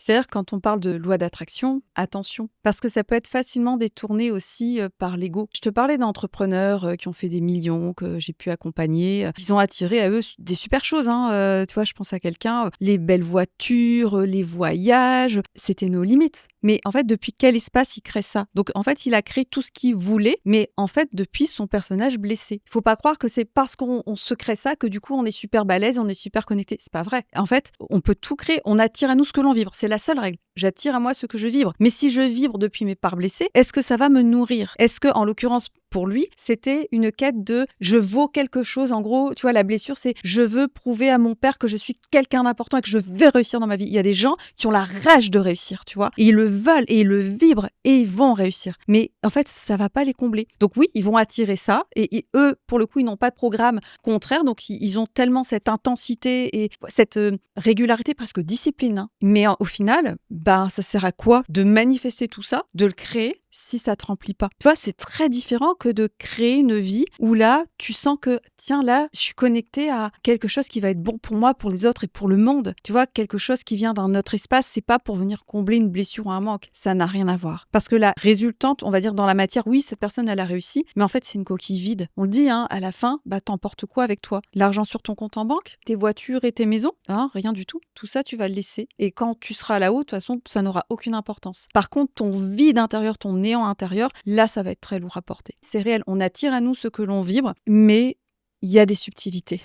C'est-à-dire quand on parle de loi d'attraction, attention, parce que ça peut être facilement détourné aussi par l'ego. Je te parlais d'entrepreneurs qui ont fait des millions, que j'ai pu accompagner. Ils ont attiré à eux des super choses. Tu vois, je pense à quelqu'un, les belles voitures, les voyages, c'était nos limites. Mais en fait, depuis quel espace il crée ça? Donc en fait, il a créé tout ce qu'il voulait, mais en fait, depuis son personnage blessé. Il faut pas croire que c'est parce qu'on se crée ça que du coup, on est super balèze, on est super connecté. C'est pas vrai. En fait, on peut tout créer, on attire à nous ce que l'on vibre. C'est la seule règle. J'attire à moi ce que je vibre. Mais si je vibre depuis mes parts blessées, est-ce que ça va me nourrir? Est-ce que, en l'occurrence, pour lui, c'était une quête de je vaux quelque chose. En gros, tu vois, la blessure, c'est je veux prouver à mon père que je suis quelqu'un d'important et que je vais réussir dans ma vie. Il y a des gens qui ont la rage de réussir, tu vois. Et ils le veulent et ils le vibrent et ils vont réussir. Mais en fait, ça va pas les combler. Donc oui, ils vont attirer ça et eux, pour le coup, ils n'ont pas de programme contraire. Donc ils ont tellement cette intensité et cette régularité, presque discipline. Mais au final, ça sert à quoi de manifester tout ça, de le créer si ça te remplit pas? Tu vois, c'est très différent que de créer une vie où là, tu sens que, tiens, là, je suis connectée à quelque chose qui va être bon pour moi, pour les autres et pour le monde. Tu vois, quelque chose qui vient d'un autre espace, c'est pas pour venir combler une blessure ou un manque. Ça n'a rien à voir. Parce que la résultante, on va dire dans la matière, oui, cette personne, elle a réussi, mais en fait, c'est une coquille vide. On le dit, à la fin, t'emportes quoi avec toi? L'argent sur ton compte en banque? Tes voitures et tes maisons? Rien du tout. Tout ça, tu vas le laisser. Et quand tu seras là-haut, de toute façon, ça n'aura aucune importance. Par contre, ton vide intérieur, ton néant intérieur, là, ça va être très lourd à porter. C'est réel, on attire à nous ce que l'on vibre, mais il y a des subtilités.